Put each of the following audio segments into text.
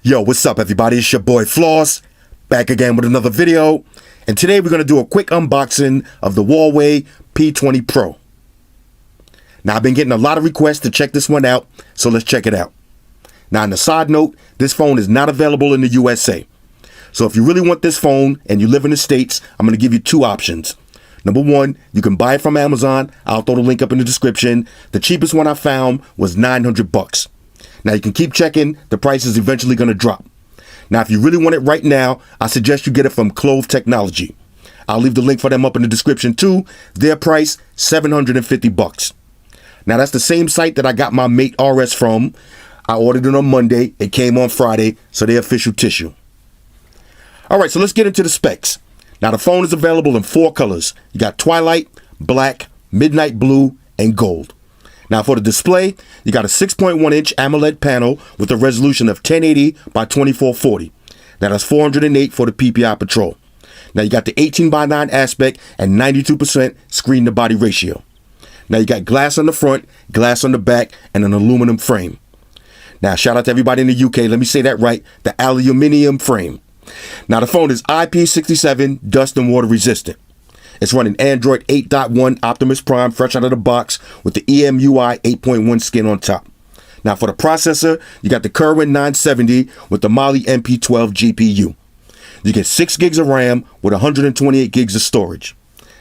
Yo, what's up everybody? It's your boy Floss, back again with another video. And today we're going to do a quick unboxing of the Huawei P20 Pro. Now I've been getting a lot of requests to check this one out, so let's check it out. Now on a side note, this phone is not available in the USA. So if you really want this phone and you live in the States, I'm going to give you two options. Number one, you can buy it from Amazon. I'll throw the link up in the description. The cheapest one I found was $900. Now you can keep checking, the price is eventually going to drop. Now if you really want it right now, I suggest you get it from Clove technology. I'll leave the link for them up in the description too. Their price, $750. Now that's the same site that I got my Mate RS from. I ordered it on Monday, it came on Friday, so they're official tissue. Alright, so let's get into the specs. Now the phone is available in 4 colors. You got Twilight, Black, Midnight Blue, and Gold. Now for the display, you got a 6.1-inch AMOLED panel with a resolution of 1080 by 2440. Now that's 408 for the PPI Patrol. Now you got the 18:9 aspect and 92% screen to body ratio. Now you got glass on the front, glass on the back, and an aluminum frame. Now shout out to everybody in the UK, let me say that right, the aluminum frame. Now the phone is IP67 dust and water resistant. It's running Android 8.1 Optimus Prime fresh out of the box with the EMUI 8.1 skin on top. Now for the processor, you got the Kirin 970 with the Mali MP12 GPU. You get 6 gigs of RAM with 128 gigs of storage.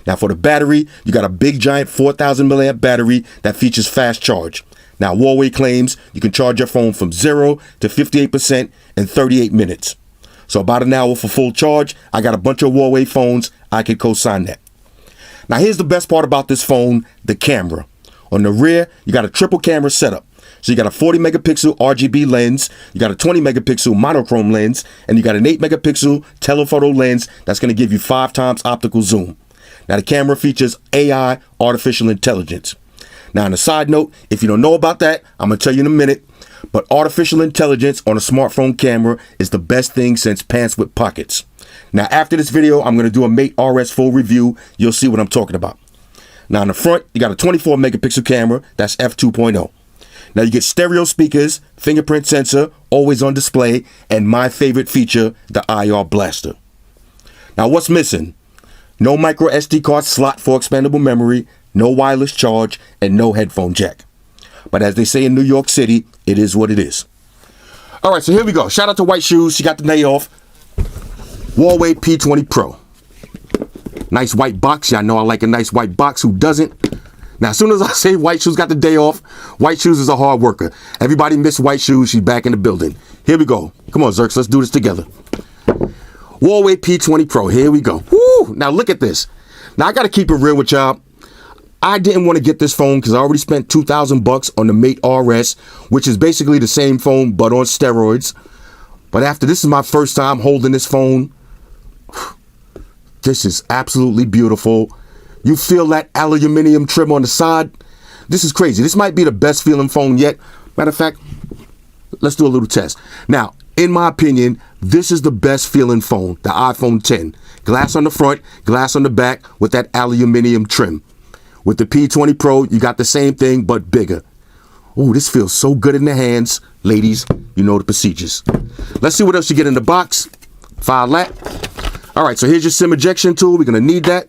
Now for the battery, you got a big giant 4,000 milliamp battery that features fast charge. Now Huawei claims you can charge your phone from 0 to 58% in 38 minutes. So about an hour for full charge. I got a bunch of Huawei phones, I can co-sign that. Now here's the best part about this phone, the camera. On the rear, you got a triple camera setup. So you got a 40 megapixel RGB lens, you got a 20 megapixel monochrome lens, and you got an 8 megapixel telephoto lens that's going to give you 5 times optical zoom. Now the camera features AI, artificial intelligence. Now on a side note, if you don't know about that, I'm going to tell you in a minute, but artificial intelligence on a smartphone camera is the best thing since pants with pockets. Now after this video, I'm going to do a Mate RS full review. You'll see what I'm talking about. Now in the front, you got a 24 megapixel camera, that's f2.0. Now you get stereo speakers, fingerprint sensor, always on display, and my favorite feature, the IR blaster. Now what's missing? No micro SD card slot for expandable memory, no wireless charge, and no headphone jack. But as they say in New York City, it is what it is. Alright, so here we go. Shout out to White Shoes, she got the day off. Huawei P20 Pro. Nice white box. Y'all know I like a nice white box. Who doesn't? Now, as soon as I say White Shoes got the day off, White Shoes is a hard worker. Everybody miss White Shoes. She's back in the building. Here we go. Come on, Zerks. Let's do this together. Huawei P20 Pro. Here we go. Woo! Now, look at this. Now, I got to keep it real with y'all. I didn't want to get this phone because I already spent $2,000 on the Mate RS, which is basically the same phone, but on steroids. But after this is my first time holding this phone, this is absolutely beautiful. You feel that aluminum trim on the side? This is crazy. This might be the best feeling phone yet. Matter of fact, let's do a little test. Now, in my opinion, this is the best feeling phone, the iPhone 10. Glass on the front, glass on the back with that aluminum trim. With the P20 Pro, you got the same thing, but bigger. Oh, this feels so good in the hands. Ladies, you know the procedures. Let's see what else you get in the box. File that. All right, so here's your SIM ejection tool. We're going to need that.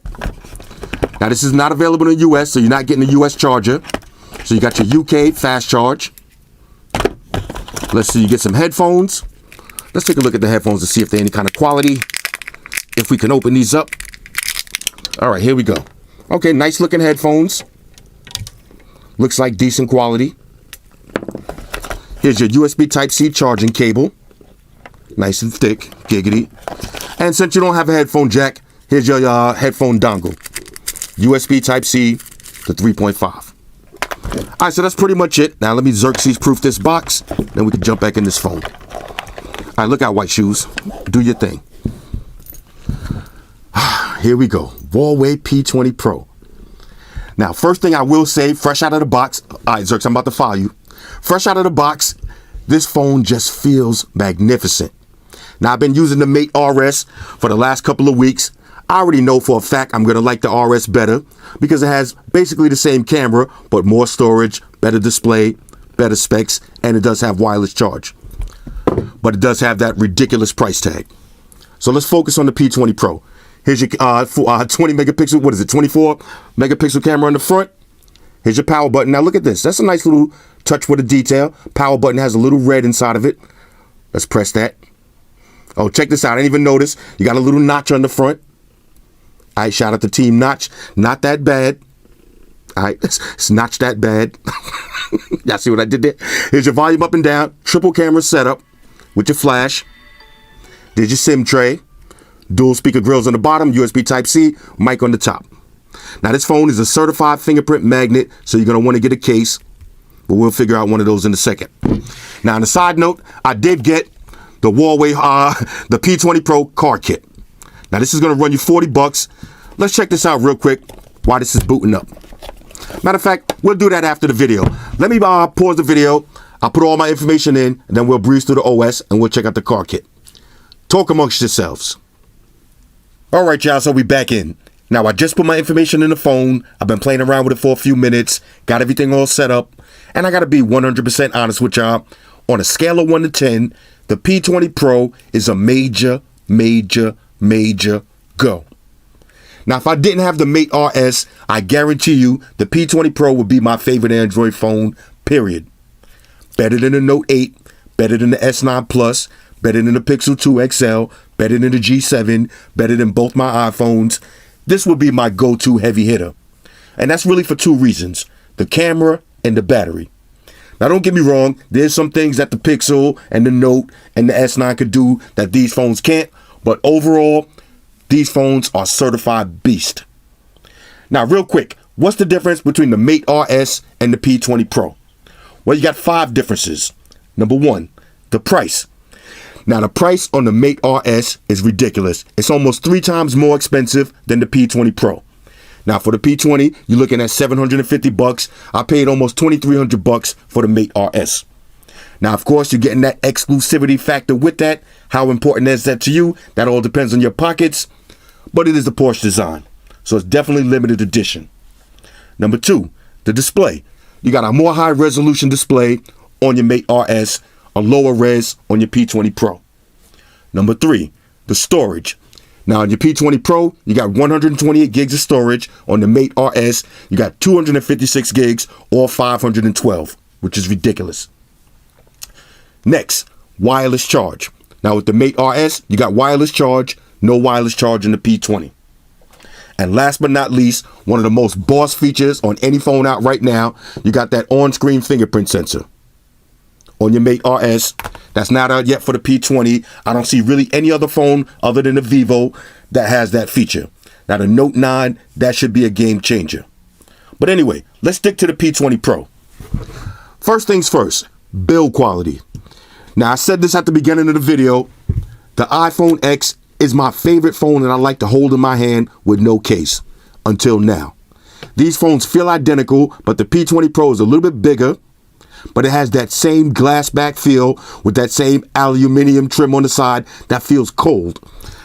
Now, this is not available in the US, so you're not getting a US charger. So you got your UK fast charge. Let's see, you get some headphones. Let's take a look at the headphones to see if they're any kind of quality. If we can open these up. All right, here we go. Okay, nice looking headphones. Looks like decent quality. Here's your USB Type-C charging cable. Nice and thick, giggity. And since you don't have a headphone jack, here's your headphone dongle. USB Type-C to 3.5. All right, so that's pretty much it. Now let me Xerxes proof this box, then we can jump back in this phone. All right, look out, White Shoes. Do your thing. Here we go. Huawei P20 Pro. Now, first thing I will say, fresh out of the box. All right, Xerx, I'm about to file you. Fresh out of the box, this phone just feels magnificent. Now, I've been using the Mate RS for the last couple of weeks. I already know for a fact I'm going to like the RS better because it has basically the same camera, but more storage, better display, better specs, and it does have wireless charge. but it does have that ridiculous price tag. So let's focus on the P20 Pro. Here's your 20 megapixel, what is it, 24 megapixel camera in the front. Here's your power button. Now look at this. That's a nice little touch with a detail. Power button has a little red inside of it. Let's press that. Oh, check this out. I didn't even notice. You got a little notch on the front. All right, shout out to Team Notch. Not that bad. All right, it's notch that bad. Y'all see what I did there? Here's your volume up and down. Triple camera setup with your flash. There's your SIM tray. Dual speaker grills on the bottom. USB Type-C. Mic on the top. Now, this phone is a certified fingerprint magnet, so you're going to want to get a case. But we'll figure out one of those in a second. Now, on a side note, I did get the Huawei, the P20 Pro car kit. Now, this is going to run you $40. Let's check this out real quick while this is booting up. Matter of fact, we'll do that after the video. Let me pause the video. I'll put all my information in, and then we'll breeze through the OS, and we'll check out the car kit. Talk amongst yourselves. All right, y'all, so we back in. Now, I just put my information in the phone. I've been playing around with it for a few minutes. Got everything all set up. And I got to be 100% honest with y'all. On a scale of 1 to 10, the P20 Pro is a major go. Now, if I didn't have the Mate RS, I guarantee you the P20 Pro would be my favorite Android phone, period. Better than the Note 8, better than the S9 Plus, better than the Pixel 2 XL, better than the G7, better than both my iPhones. This would be my go-to heavy hitter. And that's really for two reasons, the camera and the battery. Now, don't get me wrong, there's some things that the Pixel and the Note and the S9 could do that these phones can't, but overall, these phones are certified beast. Now, real quick, what's the difference between the Mate RS and the P20 Pro? Well, you got 5 differences. Number 1, the price. Now, the price on the Mate RS is ridiculous. It's almost 3 times more expensive than the P20 Pro. Now, for the P20, you're looking at $750. I paid almost $2,300 for the Mate RS. Now, of course, you're getting that exclusivity factor with that. How important is that to you? That all depends on your pockets. But it is the Porsche design, so it's definitely limited edition. Number 2, the display. You got a more high resolution display on your Mate RS, a lower res on your P20 Pro. Number 3, the storage. Now, on your P20 Pro, you got 128 gigs of storage. On the Mate RS, you got 256 gigs or 512, which is ridiculous. Next, wireless charge. Now, with the Mate RS, you got wireless charge, no wireless charge in the P20. And last but not least, one of the most boss features on any phone out right now, you got that on-screen fingerprint sensor. On your Mate RS, that's not out yet for the P20. I don't see really any other phone other than the Vivo that has that feature. Now, the Note 9, that should be a game changer. But anyway, let's stick to the P20 Pro. First things first, build quality. Now, I said this at the beginning of the video. The iPhone X is my favorite phone that I like to hold in my hand with no case, until now. These phones feel identical, but the P20 Pro is a little bit bigger, but it has that same glass back feel with that same aluminum trim on the side that feels cold.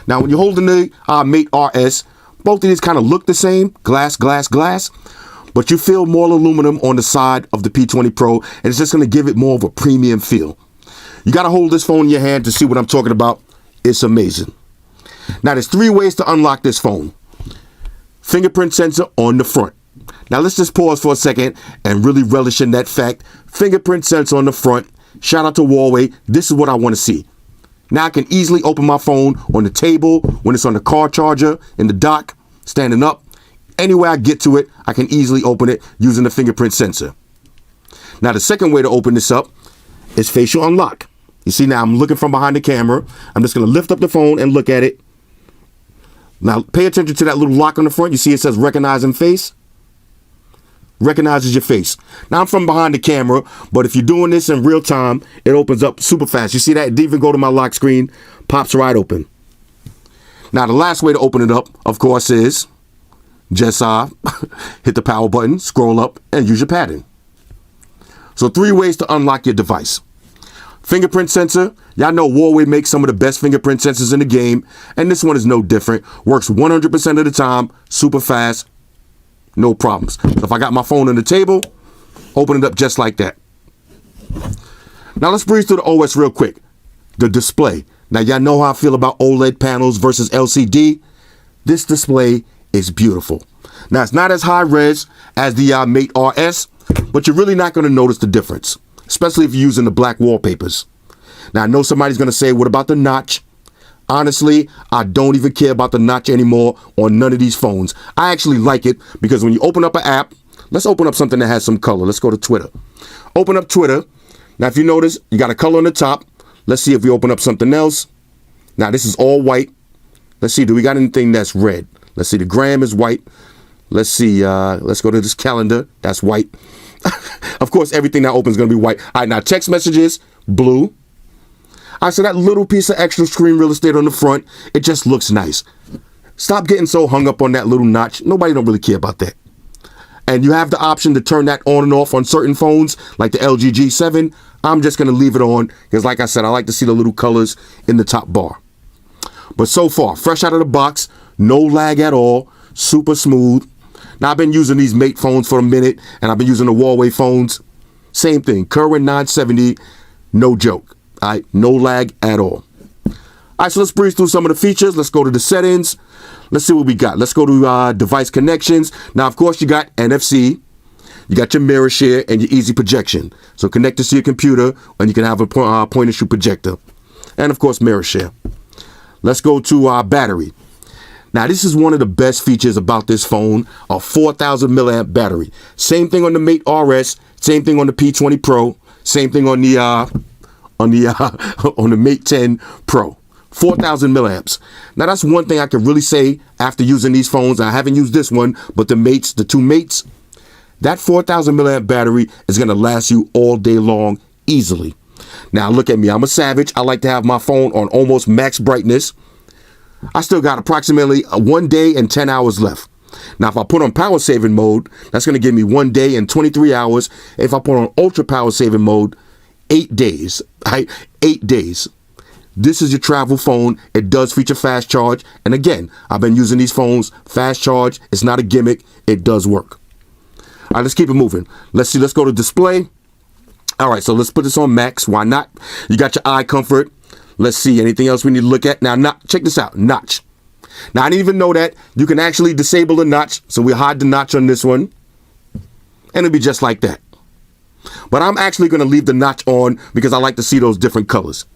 Now, when you're holding the Mate RS, both of these kind of look the same, glass, but you feel more aluminum on the side of the P20 Pro, and it's just going to give it more of a premium feel. You got to hold this phone in your hand to see what I'm talking about. It's amazing. Now, there's 3 ways to unlock this phone. Fingerprint sensor on the front. Now, let's just pause for a second and really relish in that fact. Fingerprint sensor on the front. Shout out to Huawei. This is what I want to see. Now, I can easily open my phone on the table, when it's on the car charger, in the dock, standing up. Anywhere I get to it, I can easily open it using the fingerprint sensor. Now, the second way to open this up is facial unlock. You see, now I'm looking from behind the camera. I'm just going to lift up the phone and look at it. Now, pay attention to that little lock on the front. You see it says recognizing face. Recognizes your face. Now, I'm from behind the camera, but if you're doing this in real time, it opens up super fast. You see that? It didn't even go to my lock screen. Pops right open. Now, the last way to open it up, of course, is just hit the power button, scroll up, and use your padding. So 3 ways to unlock your device. Fingerprint sensor. Y'all know Huawei makes some of the best fingerprint sensors in the game, and this one is no different. Works 100% of the time, super fast, no problems. So if I got my phone on the table, open it up just like that. Now let's breeze through the OS real quick. the display. Now, y'all know how I feel about OLED panels versus LCD. This display is beautiful. Now, it's not as high res as the Mate RS, but you're really not going to notice the difference, especially if you're using the black wallpapers. Now, I know somebody's going to say, what about the notch? Honestly, I don't even care about the notch anymore on none of these phones. I actually like it because when you open up an app, let's open up something that has some color. Let's go to Twitter. Open up Twitter. Now, if you notice, you got a color on the top. Let's see if we open up something else. Now, this is all white. Let's see, do we got anything that's red? Let's see, the gram is white. Let's see, let's go to this calendar. That's white. Of course, everything that opens is going to be white. All right, now text messages, blue. All right, so that little piece of extra screen real estate on the front, it just looks nice. Stop getting so hung up on that little notch. Nobody don't really care about that. And you have the option to turn that on and off on certain phones, like the LG G7. I'm just going to leave it on because, like I said, I like to see the little colors in the top bar. But so far, fresh out of the box, no lag at all, super smooth. Now, I've been using these Mate phones for a minute, and I've been using the Huawei phones. Same thing, current 970, no joke. All right, no lag at all. All right, so let's breeze through some of the features. Let's go to the settings. Let's see what we got. Let's go to device connections. Now, of course, you got NFC. You got your mirror share and your easy projection. So connect this to your computer, and you can have a point and shoot projector. And, of course, mirror share. Let's go to our battery. Now, this is one of the best features about this phone, a 4,000 milliamp battery. Same thing on the Mate RS, same thing on the P20 Pro, same thing on the Mate 10 Pro. 4,000 milliamps. Now, that's one thing I can really say after using these phones. I haven't used this one, but the two Mates, that 4,000 milliamp battery is going to last you all day long easily. Now, look at me. I'm a savage. I like to have my phone on almost max brightness. I still got approximately 1 day and 10 hours left. Now, if I put on power saving mode, that's going to give me 1 day and 23 hours. If I put on ultra power saving mode, 8 days. 8 days. This is your travel phone. It does feature fast charge. And again, I've been using these phones. Fast charge. It's not a gimmick. It does work. All right, let's keep it moving. Let's see. Let's go to display. All right, so let's put this on max. Why not? You got your eye comfort. Let's see. Anything else we need to look at? Now, check this out. Notch. Now, I didn't even know that. You can actually disable the notch. So we hide the notch on this one. And it'll be just like that. But I'm actually going to leave the notch on because I like to see those different colors.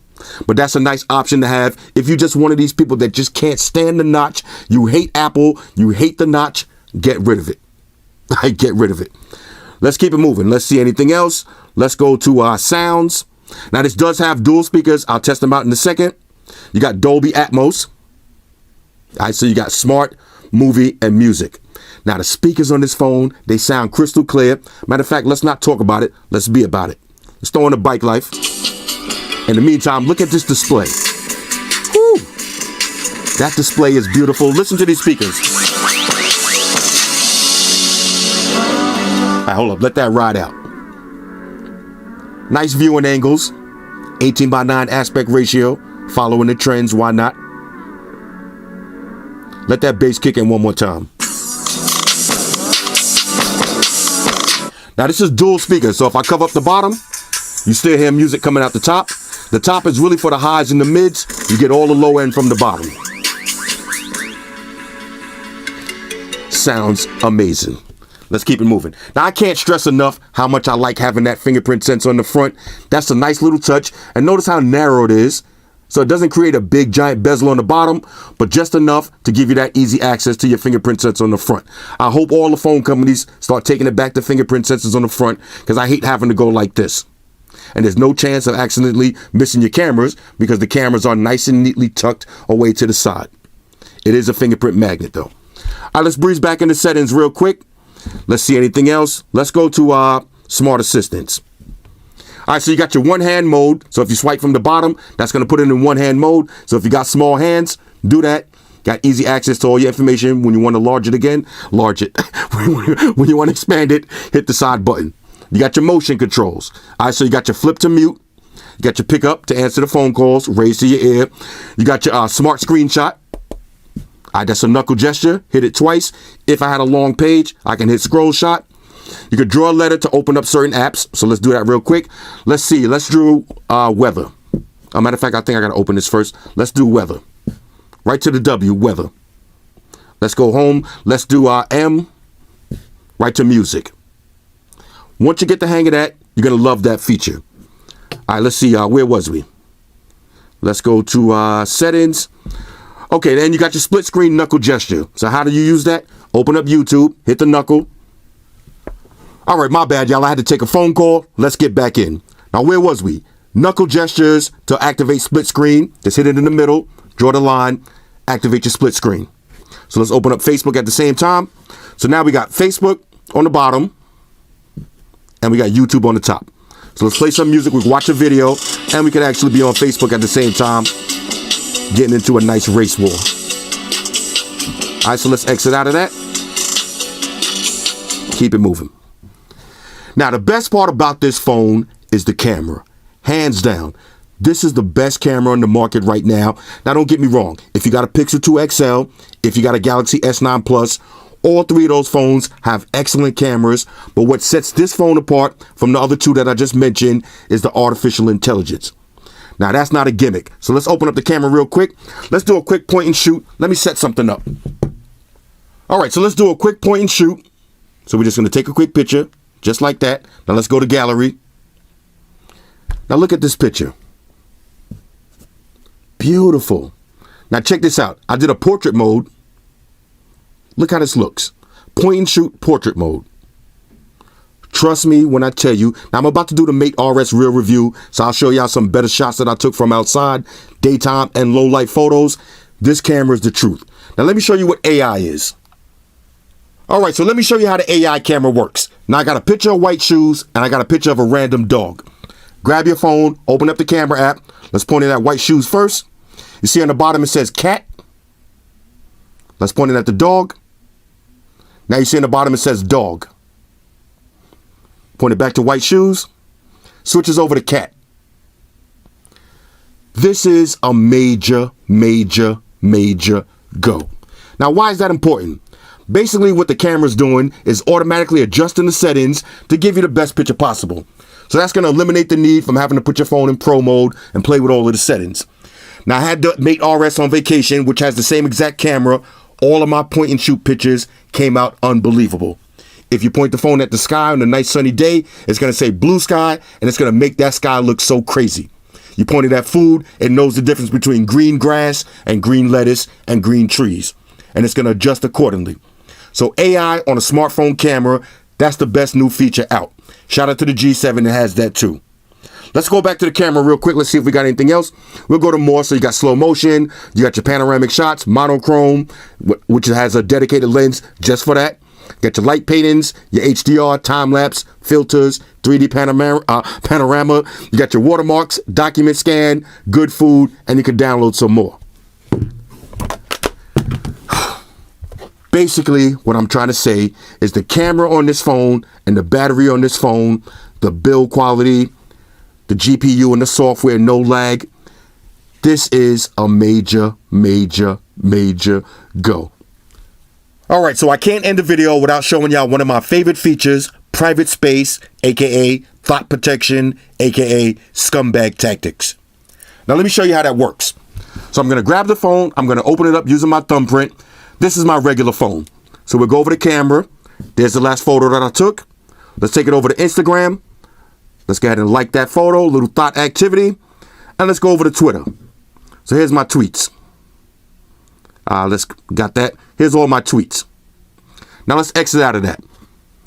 But that's a nice option to have if you're just one of these people that just can't stand the notch. You hate Apple. You hate the notch. Get rid of it. Get rid of it. Let's keep it moving. Let's see anything else. Let's go to our sounds. Now, this does have dual speakers. I'll test them out in a second. You got Dolby Atmos. All right, so you got smart, movie, and music. Now, the speakers on this phone, they sound crystal clear. Matter of fact, let's not talk about it. Let's be about it. Let's throw in the bike life. In the meantime, look at this display. Woo! That display is beautiful. Listen to these speakers. All right, hold up. Let that ride out. Nice viewing angles. 18:9 aspect ratio. Following the trends. Why not? Let that bass kick in one more time. Now, this is dual speakers. So if I cover up the bottom, you still hear music coming out the top. The top is really for the highs and the mids. You get all the low end from the bottom. Sounds amazing. Let's keep it moving. Now, I can't stress enough how much I like having that fingerprint sensor on the front. That's a nice little touch. And notice how narrow it is. So it doesn't create a big giant bezel on the bottom, but just enough to give you that easy access to your fingerprint sensor on the front. I hope all the phone companies start taking it back to fingerprint sensors on the front because I hate having to go like this. And there's no chance of accidentally missing your cameras because the cameras are nice and neatly tucked away to the side. It is a fingerprint magnet though. All right, let's breeze back into settings real quick. Let's see anything else. Let's go to smart assistants. All right, so you got your one-hand mode. So if you swipe from the bottom, that's going to put it in one-hand mode. So if you got small hands, do that. Got easy access to all your information. When you want to enlarge it again, enlarge it. When you want to expand it, hit the side button. You got your motion controls. All right, so you got your flip to mute. You got your pick up to answer the phone calls, raise to your ear. You got your smart screenshot. All right, that's a knuckle gesture. Hit it twice. If I had a long page, I can hit scroll shot. You could draw a letter to open up certain apps. So let's do that real quick. Let's see. Let's draw weather. As a matter of fact, I think I got to open this first. Let's do weather. Right to the W, weather. Let's go home. Let's do our M. Right to music. Once you get the hang of that, you're going to love that feature. All right, let's see. Where was we? Let's go to settings. Okay, then you got your split screen knuckle gesture. So how do you use that? Open up YouTube, hit the knuckle. All right, my bad, y'all. I had to take a phone call. Let's get back in. Now, where was we? Knuckle gestures to activate split screen. Just hit it in the middle, draw the line, activate your split screen. So let's open up Facebook at the same time. So now we got Facebook on the bottom, and we got YouTube on the top. So let's play some music, we can watch a video, and we can actually be on Facebook at the same time, getting into a nice race war. All right, so let's exit out of that. Keep it moving. Now, the best part about this phone is the camera. Hands down. This is the best camera on the market right now. Now, don't get me wrong. If you got a Pixel 2 XL, if you got a Galaxy S9 Plus, all three of those phones have excellent cameras. But what sets this phone apart from the other two that I just mentioned is the artificial intelligence. Now, that's not a gimmick. So let's open up the camera real quick. Let's do a quick point and shoot. Let me set something up. All right, so let's do a quick point and shoot. So we're just going to take a quick picture, just like that. Now let's go to gallery. Now look at this picture. Beautiful. Now check this out. I did a portrait mode. Look how this looks. Point and shoot portrait mode. Trust me when I tell you. Now I'm about to do the Mate RS real review, so I'll show y'all some better shots that I took from outside, daytime and low light photos. This camera is the truth. Now let me show you what AI is. All right, so let me show you how the AI camera works. Now I got a picture of white shoes and I got a picture of a random dog. Grab your phone, open up the camera app. Let's point it at white shoes first. You see on the bottom it says cat. Let's point it at the dog. Now you see on the bottom it says dog. Point it back to white shoes. Switches over to cat. This is a major go. Now, why is that important? Basically, what the camera's doing is automatically adjusting the settings to give you the best picture possible. So that's going to eliminate the need from having to put your phone in pro mode and play with all of the settings. Now, I had the Mate RS on vacation, which has the same exact camera. All of my point and shoot pictures came out unbelievable. If you point the phone at the sky on a nice sunny day, it's going to say blue sky, and it's going to make that sky look so crazy. You point it at food, it knows the difference between green grass and green lettuce and green trees, and it's going to adjust accordingly. So AI on a smartphone camera, that's the best new feature out. Shout out to the G7 that has that too. Let's go back to the camera real quick. Let's see if we got anything else. We'll go to more. So you got slow motion, you got your panoramic shots, monochrome, which has a dedicated lens just for that. You got your light paintings, your HDR, time-lapse, filters, 3D panorama. You got your watermarks, document scan, good food, and you can download some more. Basically, what I'm trying to say is the camera on this phone and the battery on this phone, the build quality, the GPU and the software, no lag. This is a major go. All right, so I can't end the video without showing y'all one of my favorite features, private space, aka thought protection, aka scumbag tactics. Now let me show you how that works. So I'm gonna grab the phone, I'm gonna open it up using my thumbprint. This is my regular phone. So we'll go over the camera. There's the last photo that I took. Let's take it over to Instagram. Let's go ahead and like that photo, little thought activity. And let's go over to Twitter. So here's my tweets. Got that. Here's all my tweets. Now let's exit out of that.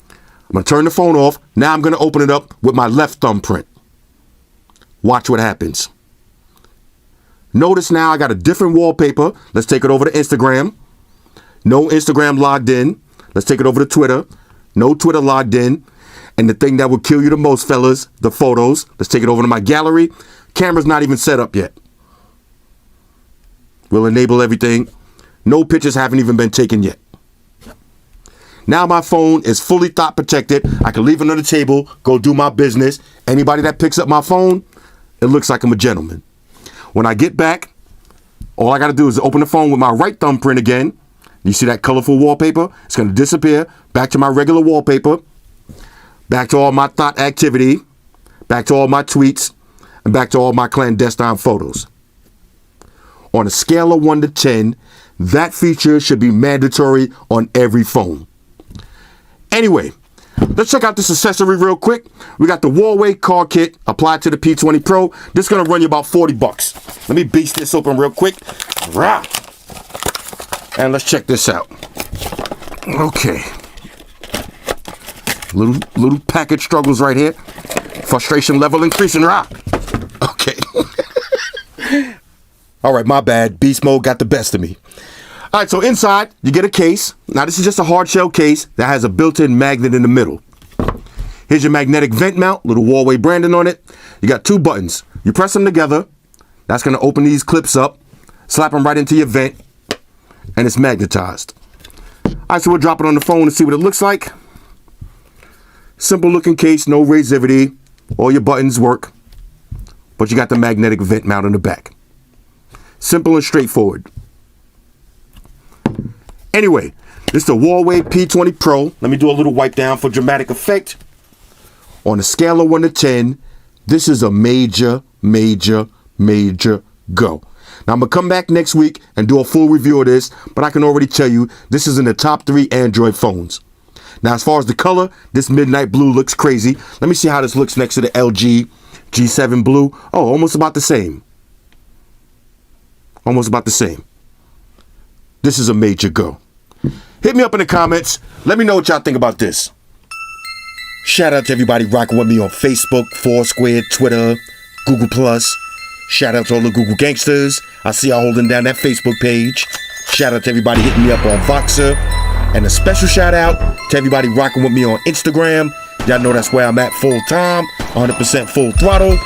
I'm going to turn the phone off. Now I'm going to open it up with my left thumbprint. Watch what happens. Notice now I got a different wallpaper. Let's take it over to Instagram. No Instagram logged in. Let's take it over to Twitter. No Twitter logged in. And the thing that will kill you the most, fellas, the photos. Let's take it over to my gallery. Camera's not even set up yet. We'll enable everything. No pictures haven't even been taken yet. Now my phone is fully thought protected. I can leave it on the table, go do my business. Anybody that picks up my phone, it looks like I'm a gentleman. When I get back, all I got to do is open the phone with my right thumbprint again. You see that colorful wallpaper? It's going to disappear. Back to my regular wallpaper. Back to all my thought activity. Back to all my tweets. and back to all my clandestine photos. On a scale of 1 to 10, that feature should be mandatory on every phone. Anyway, let's check out this accessory real quick. We got the Huawei Caulk kit applied to the P20 Pro. This is going to run you about $40. Let me beast this open real quick. Rah! And let's check this out. Okay. Little package struggles right here. Frustration level increasing. Rah! Okay. All right, my bad. Beast mode got the best of me. All right, so inside, you get a case. Now, this is just a hard shell case that has a built-in magnet in the middle. Here's your magnetic vent mount, little Huawei branding on it. You got 2 buttons. You press them together. That's going to open these clips up, slap them right into your vent, and it's magnetized. All right, so we'll drop it on the phone and see what it looks like. Simple looking case, no razivity. All your buttons work, but you got the magnetic vent mount on the back. Simple and straightforward. Anyway, this is the Huawei P20 Pro. Let me do a little wipe down for dramatic effect. On a scale of 1 to 10, this is a major, major, major go. Now, I'm going to come back next week and do a full review of this, but I can already tell you this is in the top 3 Android phones. Now, as far as the color, this midnight blue looks crazy. Let me see how this looks next to the LG G7 blue. Oh, almost about the same. Almost about the same. This is a major go. Hit me up in the comments. Let me know what y'all think about this. Shout out to everybody rocking with me on Facebook, Foursquare, Twitter, Google+. Shout out to all the Google gangsters. I see y'all holding down that Facebook page. Shout out to everybody hitting me up on Voxer. And a special shout out to everybody rocking with me on Instagram. Y'all know that's where I'm at full time, 100% full throttle.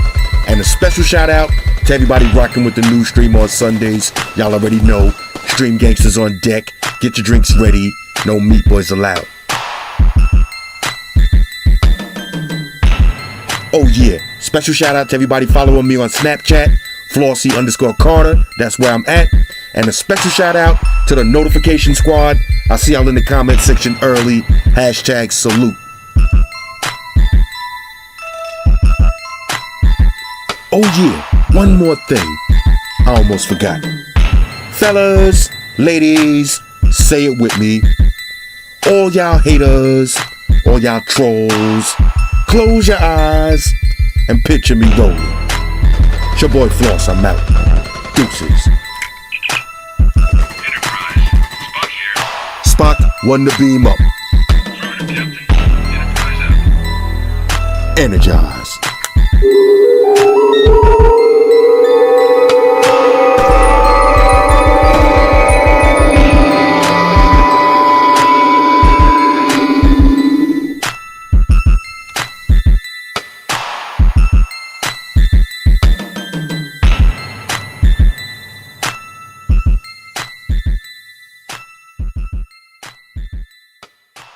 And a special shout out to everybody rocking with the new stream on Sundays. Y'all already know, Stream Gangsters on deck. Get your drinks ready. No meat boys allowed. Oh yeah, special shout out to everybody following me on Snapchat, Flossy_Carter. That's where I'm at. And a special shout out to the notification squad. I see y'all in the comment section early. #salute. Oh yeah, one more thing. I almost forgot. Fellas, ladies, say it with me. All y'all haters, all y'all trolls, close your eyes and picture me rolling. It's your boy Floss, I'm out. Deuces. Spock, one to beam up. Energize.